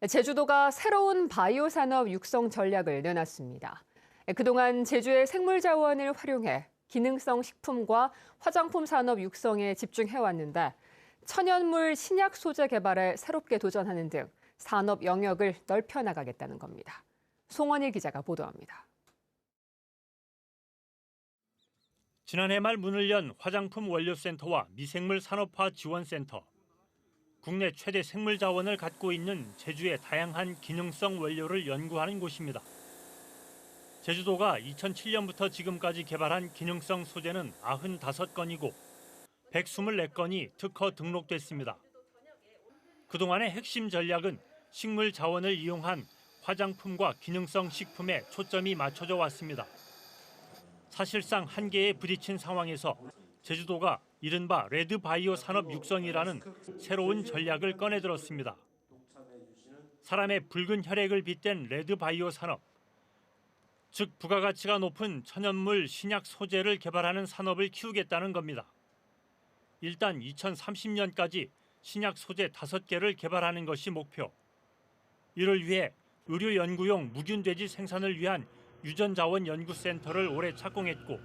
제주도가 새로운 바이오 산업 육성 전략을 내놨습니다. 그동안 제주의 생물 자원을 활용해 기능성 식품과 화장품 산업 육성에 집중해왔는데 천연물 신약 소재 개발에 새롭게 도전하는 등 산업 영역을 넓혀 나가겠다는 겁니다. 송원일 기자가 보도합니다. 지난해 말 문을 연 화장품 원료센터와 미생물 산업화 지원센터. 국내 최대 생물 자원을 갖고 있는 제주의 다양한 기능성 원료를 연구하는 곳입니다. 제주도가 2007년부터 지금까지 개발한 기능성 소재는 95건이고 124건이 특허 등록됐습니다. 그동안의 핵심 전략은 식물 자원을 이용한 화장품과 기능성 식품에 초점이 맞춰져 왔습니다. 사실상 한계에 부딪힌 상황에서 제주도가 이른바 레드바이오 산업 육성이라는 새로운 전략을 꺼내들었습니다. 사람의 붉은 혈액을 빗댄 레드바이오 산업, 즉 부가가치가 높은 천연물 신약 소재를 개발하는 산업을 키우겠다는 겁니다. 일단 2030년까지 신약 소재 5개를 개발하는 것이 목표. 이를 위해 의료 연구용 무균돼지 생산을 위한 유전자원 연구센터를 올해 착공했고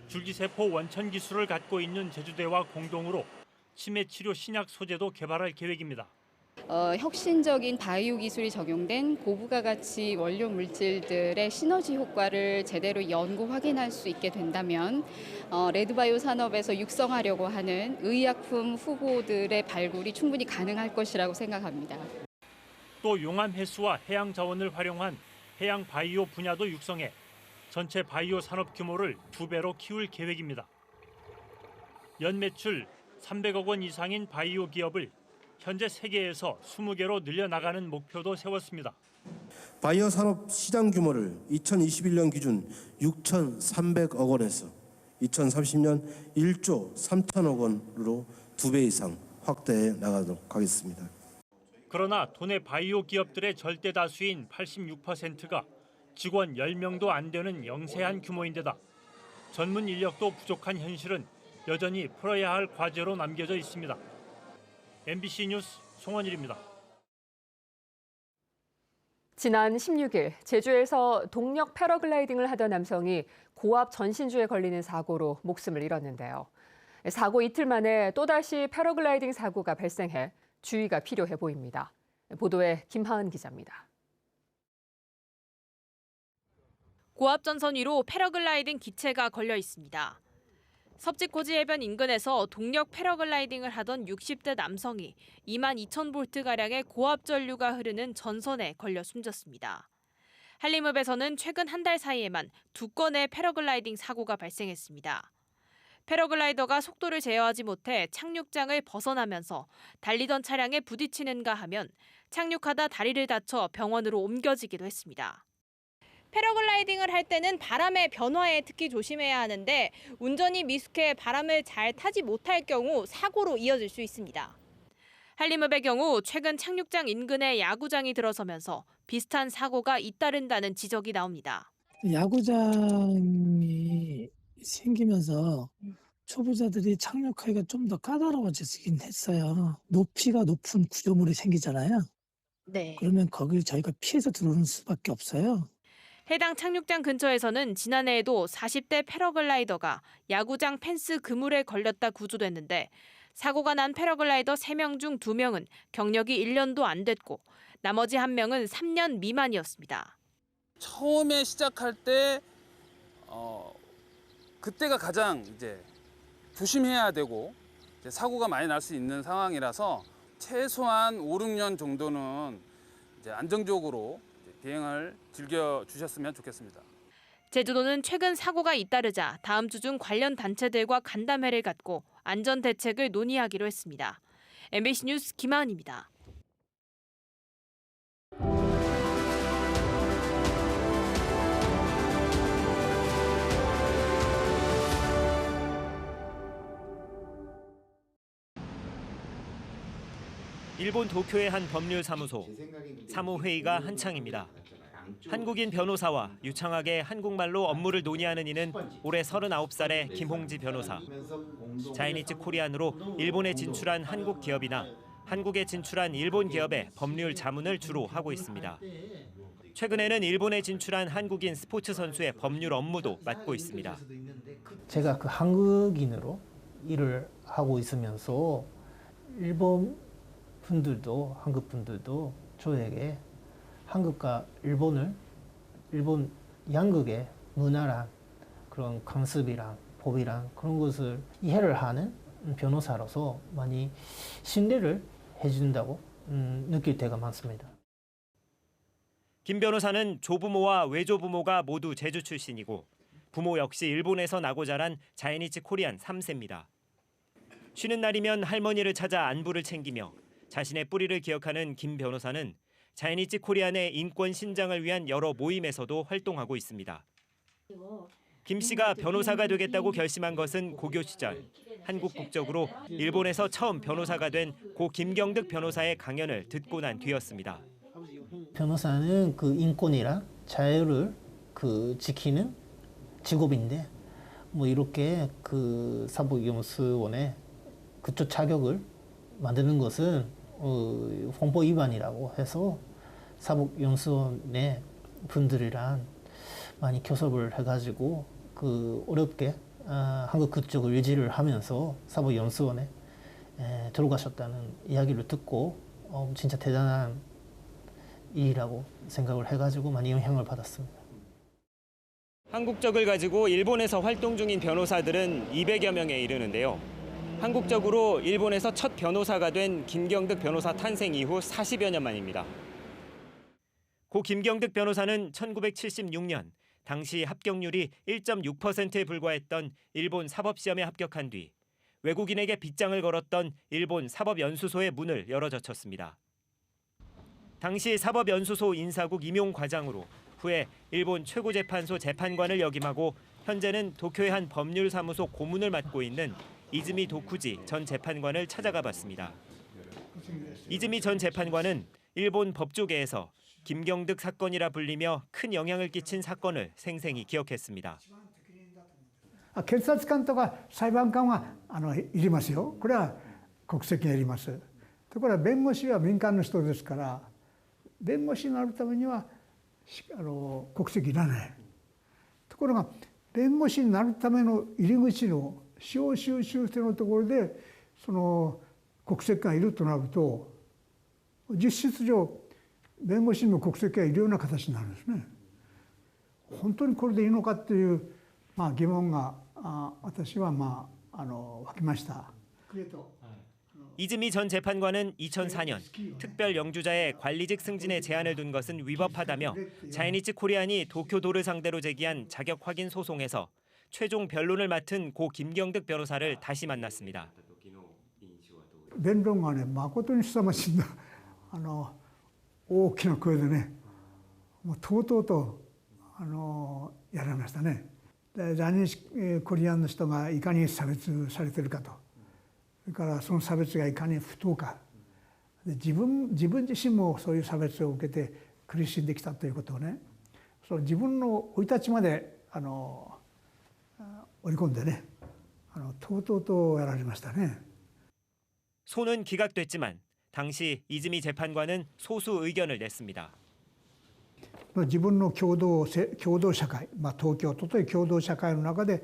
줄기세포 원천 기술을 갖고 있는 제주대와 공동으로 치매 치료 신약 소재도 개발할 계획입니다. 혁신적인 바이오 기술이 적용된 고부가가치 원료 물질들의 시너지 효과를 제대로 연구 확인할 수 있게 된다면 레드바이오 산업에서 육성하려고 하는 의약품 후보들의 발굴이 충분히 가능할 것이라고 생각합니다. 또 용암 해수와 해양 자원을 활용한 해양 바이오 분야도 육성해 전체 바이오 산업 규모를 2배로 키울 계획입니다. 연 매출 300억 원 이상인 바이오 기업을 현재 세계에서 20개로 늘려나가는 목표도 세웠습니다. 바이오 산업 시장 규모를 2021년 기준 6,300억 원에서 2030년 1조 3천억 원으로 2배 이상 확대해 나가도록 하겠습니다. 그러나 도내 바이오 기업들의 절대 다수인 86%가 직원 10명도 안 되는 영세한 규모인데다 전문 인력도 부족한 현실은 여전히 풀어야 할 과제로 남겨져 있습니다. MBC 뉴스 송원일입니다. 지난 16일 제주에서 동력 패러글라이딩을 하던 남성이 고압 전신주에 걸리는 사고로 목숨을 잃었는데요. 사고 이틀 만에 또다시 패러글라이딩 사고가 발생해 주의가 필요해 보입니다. 보도에 김하은 기자입니다. 고압 전선 위로 패러글라이딩 기체가 걸려 있습니다. 섭지코지 해변 인근에서 동력 패러글라이딩을 하던 60대 남성이 22,000볼트가량의 고압 전류가 흐르는 전선에 걸려 숨졌습니다. 한림읍에서는 최근 한 달 사이에만 2건의 패러글라이딩 사고가 발생했습니다. 패러글라이더가 속도를 제어하지 못해 착륙장을 벗어나면서 달리던 차량에 부딪히는가 하면 착륙하다 다리를 다쳐 병원으로 옮겨지기도 했습니다. 패러글라이딩을 할 때는 바람의 변화에 특히 조심해야 하는데 운전이 미숙해 바람을 잘 타지 못할 경우 사고로 이어질 수 있습니다. 한림읍의 경우 최근 착륙장 인근에 야구장이 들어서면서 비슷한 사고가 잇따른다는 지적이 나옵니다. 야구장이 생기면서 초보자들이 착륙하기가 좀 더 까다로워지긴 했어요. 높이가 높은 구조물이 생기잖아요. 네. 그러면 거길 저희가 피해서 들어오는 수밖에 없어요. 해당 착륙장 근처에서는 지난해에도 40대 패러글라이더가 야구장 펜스 그물에 걸렸다 구조됐는데 사고가 난 패러글라이더 3명 중 2명은 경력이 1년도 안 됐고 나머지 1명은 3년 미만이었습니다. 처음에 시작할 때 그때가 가장 이제 조심해야 되고 사고가 많이 날 수 있는 상황이라서 최소한 5, 6년 정도는 이제 안정적으로 비행을 즐겨주셨으면 좋겠습니다. 제주도는 최근 사고가 잇따르자 다음 주 중 관련 단체들과 간담회를 갖고 안전 대책을 논의하기로 했습니다. MBC 뉴스 김하은입니다. 일본 도쿄의 한 법률사무소. 사무회의가 한창입니다. 한국인 변호사와 유창하게 한국말로 업무를 논의하는 이는 올해 39살의 김홍지 변호사. 자이니츠 코리안으로 일본에 진출한 한국 기업이나 한국에 진출한 일본 기업의 법률 자문을 주로 하고 있습니다. 최근에는 일본에 진출한 한국인 스포츠 선수의 법률 업무도 맡고 있습니다. 제가 그 한국인으로 일을 하고 있으면서 일본 분들도 한국 분들도 저에게 한국과 일본 양국의 문화랑 그런 관습이랑 법이랑 그런 것을 이해를 하는 변호사로서 많이 신뢰를 해준다고 느낄 때가 많습니다. 김 변호사는 조부모와 외조부모가 모두 제주 출신이고 부모 역시 일본에서 나고 자란 자이니치 코리안 3세입니다. 쉬는 날이면 할머니를 찾아 안부를 챙기며 자신의 뿌리를 기억하는 김 변호사는 자이니치 코리안의 인권 신장을 위한 여러 모임에서도 활동하고 있습니다. 김 씨가 변호사가 되겠다고 결심한 것은 고교 시절 한국 국적으로 일본에서 처음 변호사가 된 고 김경득 변호사의 강연을 듣고 난 뒤였습니다. 변호사는 그 인권이랑 자유를 지키는 직업인데 뭐 이렇게 그 사법연수원에 그쪽 자격을 만드는 것은 헌법 위반이라고 해서 사법연수원의 분들이랑 많이 교섭을 해가지고 어렵게 한국 그쪽을 유지를 하면서 사법연수원에 들어가셨다는 이야기를 듣고 진짜 대단한 일이라고 생각을 해가지고 많이 영향을 받았습니다. 한국적을 가지고 일본에서 활동 중인 변호사들은 200여 명에 이르는데요. 한국적으로 일본에서 첫 변호사가 된 김경득 변호사 탄생 이후 40여 년 만입니다. 고 김경득 변호사는 1976년 당시 합격률이 1.6%에 불과했던 일본 사법시험에 합격한 뒤 외국인에게 빗장을 걸었던 일본 사법연수소의 문을 열어젖혔습니다. 당시 사법연수소 인사국 임용과장으로 후에 일본 최고재판소 재판관을 역임하고 현재는 도쿄의 한 법률사무소 고문을 맡고 있는 이즈미 도쿠지 전 재판관을 찾아가 봤습니다. 이즈미 전 재판관은 일본 법조계에서 김경득 사건이라 불리며 큰 영향을 끼친 사건을 생생히 기억했습니다. 検察官とか裁判官はいりますよ。これは国籍がいります。ところが弁護士は民間の人ですから、弁護士になるためには国籍いらない。ところが弁護士になるための入り口の司法修習生のところでその国籍がいるとなると、実質上弁護士にも国籍がいるような形になるんですね。本当にこれでいいのかっていう、疑問が私は湧きました。 이즈미 전 재판관은 2004년 특별 영주자의 관리직 승진에 제한을 둔 것은 위법하다며 자이니치 코리안이 도쿄도를 상대로 제기한 자격 확인 소송에서 최종 변론을 맡은 고 김경득 변호사를 다시 만났습니다. 弁論がね、誠に凄まじいんだ。大きな声でね、もうとうとうとやられましたね。でジャニーズコリアンの人がいかに差別されているかと、それからその差別がいかに不当か、で自分自身もそういう差別を受けて苦しんできたということをね、その自分の生い立ちまで織り込んでね、とうとうとやられましたね。 소는 기각됐지만 당시 이즈미 재판관은 소수 의견을 냈습니다. 自分の共同社会、東京都という共同社会の中で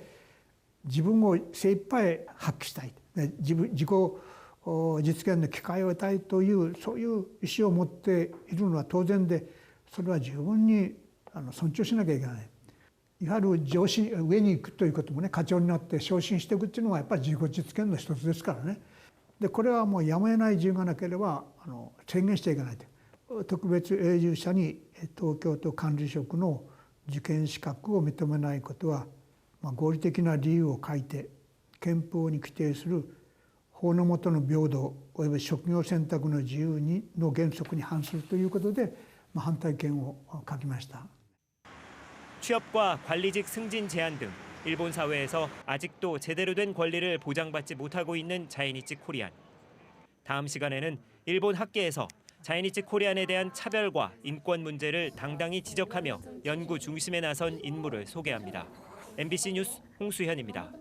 自分を精一杯発揮したい、自己実現の機会を得たいというそういう意思を持っているのは当然で、それは十分に尊重しなきゃいけない。いわゆる上に行くということもね、課長になって昇進していくっていうのがやっぱり自己実現の一つですからね。でこれはもうやむを得ない自由がなければ制限しちゃいけないと。特別永住者に東京都管理職の受験資格を認めないことは、合理的な理由を書いて憲法に規定する法の下の平等および職業選択の自由の原則に反するということで、反対権を書きました。 취업과 관리직 승진 제한 등 일본 사회에서 아직도 제대로 된 권리를 보장받지 못하고 있는 자이니치 코리안. 다음 시간에는 일본 학계에서 자이니치 코리안에 대한 차별과 인권 문제를 당당히 지적하며 연구 중심에 나선 인물을 소개합니다. MBC 뉴스 홍수현입니다.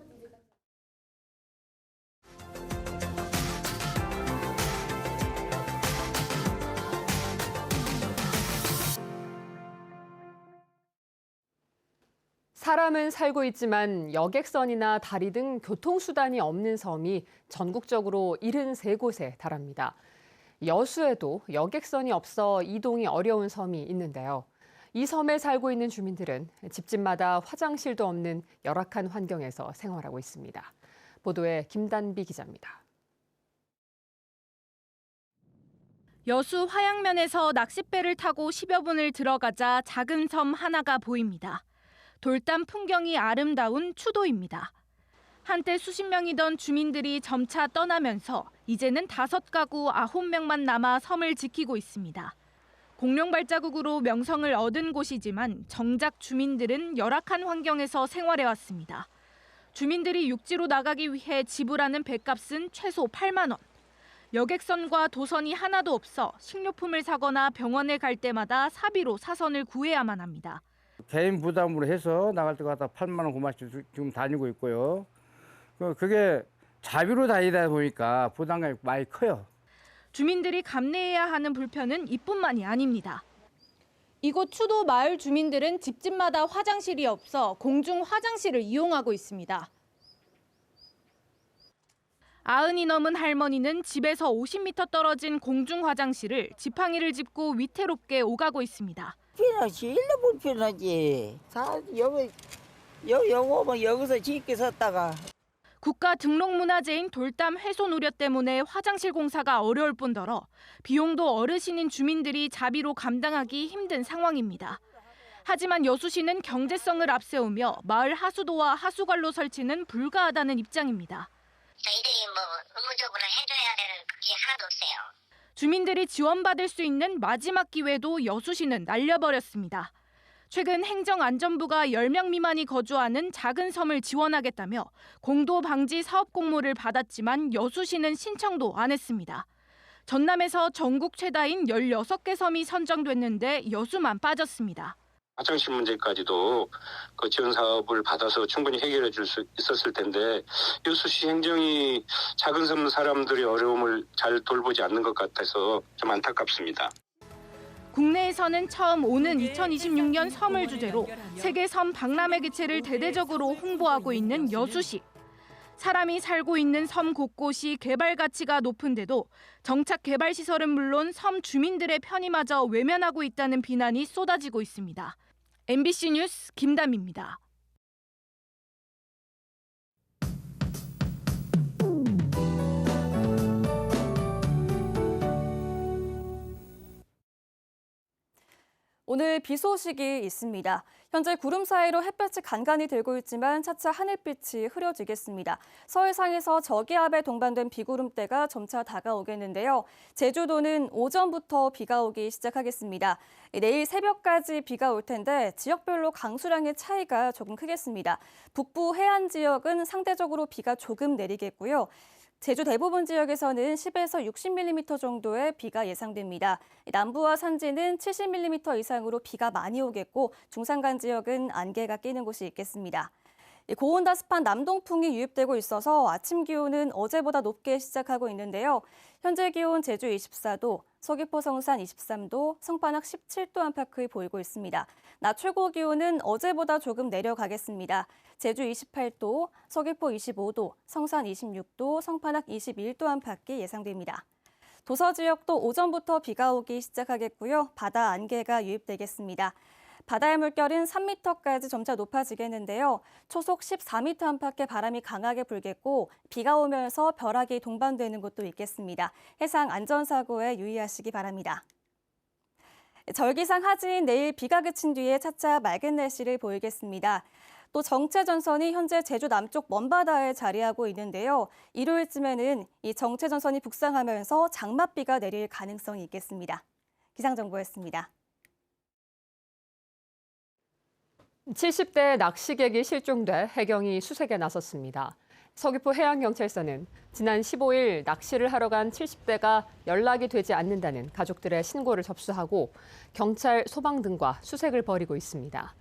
사람은 살고 있지만 여객선이나 다리 등 교통수단이 없는 섬이 전국적으로 73곳에 달합니다. 여수에도 여객선이 없어 이동이 어려운 섬이 있는데요. 이 섬에 살고 있는 주민들은 집집마다 화장실도 없는 열악한 환경에서 생활하고 있습니다. 보도에 김단비 기자입니다. 여수 화양면에서 낚싯배를 타고 10여 분을 들어가자 작은 섬 하나가 보입니다. 돌담 풍경이 아름다운 추도입니다. 한때 수십 명이던 주민들이 점차 떠나면서 이제는 5가구 9명만 남아 섬을 지키고 있습니다. 공룡 발자국으로 명성을 얻은 곳이지만 정작 주민들은 열악한 환경에서 생활해왔습니다. 주민들이 육지로 나가기 위해 지불하는 배값은 최소 8만 원. 여객선과 도선이 하나도 없어 식료품을 사거나 병원에 갈 때마다 사비로 사선을 구해야만 합니다. 개인 부담으로 해서 나갈 때 갖다 8만 원, 9만 원씩 지금 다니고 있고요. 그게 자비로 다니다 보니까 부담감이 많이 커요. 주민들이 감내해야 하는 불편은 이뿐만이 아닙니다. 이곳 추도 마을 주민들은 집집마다 화장실이 없어 공중 화장실을 이용하고 있습니다. 90이 넘은 할머니는 집에서 50m 떨어진 공중 화장실을 지팡이를 짚고 위태롭게 오가고 있습니다. 불편하지, 일로 불편하지. 다 요거 여기서 짓게 섰다가. 국가 등록문화재인 돌담 훼손 우려 때문에 화장실 공사가 어려울 뿐더러 비용도 어르신인 주민들이 자비로 감당하기 힘든 상황입니다. 하지만 여수시는 경제성을 앞세우며 마을 하수도와 하수관로 설치는 불가하다는 입장입니다. 저희들이 의무적으로 해줘야 되는 그게 하나도 없어요. 주민들이 지원받을 수 있는 마지막 기회도 여수시는 날려버렸습니다. 최근 행정안전부가 10명 미만이 거주하는 작은 섬을 지원하겠다며 공도 방지 사업 공모를 받았지만 여수시는 신청도 안 했습니다. 전남에서 전국 최다인 16개 섬이 선정됐는데 여수만 빠졌습니다. 화장실 문제까지도 그 지원 사업을 받아서 충분히 해결해 줄 수 있었을 텐데 여수시 행정이 작은 섬 사람들의 어려움을 잘 돌보지 않는 것 같아서 좀 안타깝습니다. 국내에서는 처음 오는 2026년 섬을 주제로 세계 섬 박람회 개최를 대대적으로 홍보하고 있는 여수시. 사람이 살고 있는 섬 곳곳이 개발 가치가 높은데도 정착 개발 시설은 물론 섬 주민들의 편의마저 외면하고 있다는 비난이 쏟아지고 있습니다. MBC 뉴스 김담입니다. 오늘 비 소식이 있습니다. 현재 구름 사이로 햇볕이 간간히 들고 있지만 차차 하늘빛이 흐려지겠습니다. 서해상에서 저기압에 동반된 비구름대가 점차 다가오겠는데요. 제주도는 오전부터 비가 오기 시작하겠습니다. 내일 새벽까지 비가 올 텐데 지역별로 강수량의 차이가 조금 크겠습니다. 북부 해안 지역은 상대적으로 비가 조금 내리겠고요. 제주 대부분 지역에서는 10에서 60mm 정도의 비가 예상됩니다. 남부와 산지는 70mm 이상으로 비가 많이 오겠고 중산간 지역은 안개가 끼는 곳이 있겠습니다. 고온다습한 남동풍이 유입되고 있어서 아침 기온은 어제보다 높게 시작하고 있는데요. 현재 기온 제주 24도, 서귀포 성산 23도, 성판악 17도 안팎을 보이고 있습니다. 낮 최고 기온은 어제보다 조금 내려가겠습니다. 제주 28도, 서귀포 25도, 성산 26도, 성판악 21도 안팎이 예상됩니다. 도서 지역도 오전부터 비가 오기 시작하겠고요. 바다 안개가 유입되겠습니다. 바다의 물결은 3m까지 점차 높아지겠는데요. 초속 14m 안팎의 바람이 강하게 불겠고 비가 오면서 벼락이 동반되는 곳도 있겠습니다. 해상 안전사고에 유의하시기 바랍니다. 절기상 하지인 내일 비가 그친 뒤에 차차 맑은 날씨를 보이겠습니다. 또 정체전선이 현재 제주 남쪽 먼바다에 자리하고 있는데요. 일요일쯤에는 이 정체전선이 북상하면서 장맛비가 내릴 가능성이 있겠습니다. 기상정보였습니다. 70대 낚시객이 실종돼 해경이 수색에 나섰습니다. 서귀포 해양경찰서는 지난 15일 낚시를 하러 간 70대가 연락이 되지 않는다는 가족들의 신고를 접수하고 경찰, 소방 등과 수색을 벌이고 있습니다.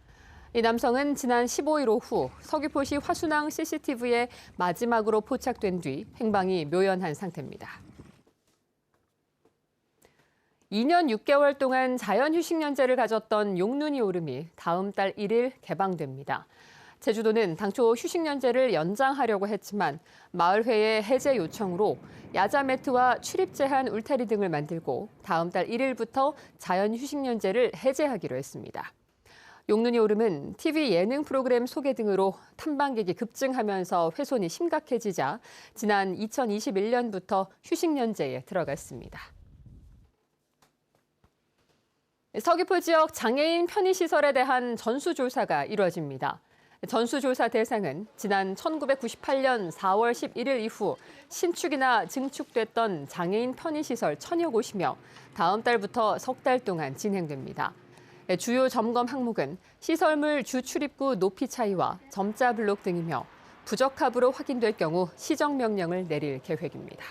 이 남성은 지난 15일 오후 서귀포시 화순항 CCTV에 마지막으로 포착된 뒤 행방이 묘연한 상태입니다. 2년 6개월 동안 자연휴식연재를 가졌던 용눈이 오름이 다음 달 1일 개방됩니다. 제주도는 당초 휴식연제를 연장하려고 했지만 마을회의 해제 요청으로 야자 매트와 출입 제한 울타리 등을 만들고 다음 달 1일부터 자연 휴식연제를 해제하기로 했습니다. 용눈이 오름은 TV 예능 프로그램 소개 등으로 탐방객이 급증하면서 훼손이 심각해지자 지난 2021년부터 휴식연제에 들어갔습니다. 서귀포 지역 장애인 편의시설에 대한 전수조사가 이뤄집니다. 전수조사 대상은 지난 1998년 4월 11일 이후 신축이나 증축됐던 장애인 편의시설 1000여 곳이며 다음 달부터 석 달 동안 진행됩니다. 주요 점검 항목은 시설물 주 출입구 높이 차이와 점자 블록 등이며 부적합으로 확인될 경우 시정명령을 내릴 계획입니다.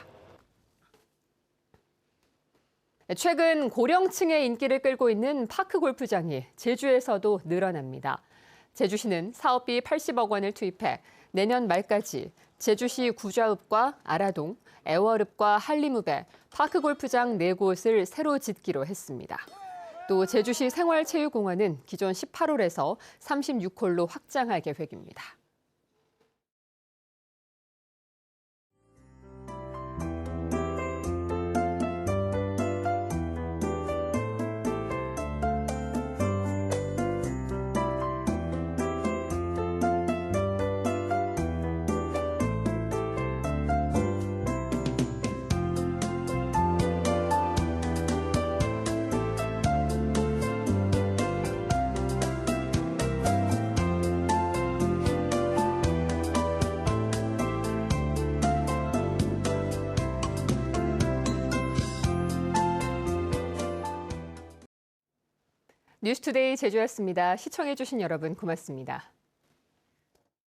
최근 고령층의 인기를 끌고 있는 파크 골프장이 제주에서도 늘어납니다. 제주시는 사업비 80억 원을 투입해 내년 말까지 제주시 구좌읍과 아라동, 애월읍과 한림읍에 파크 골프장 4곳을 새로 짓기로 했습니다. 또 제주시 생활체육공원은 기존 18홀에서 36홀로 확장할 계획입니다. 뉴스투데이 제주였습니다. 시청해주신 여러분 고맙습니다.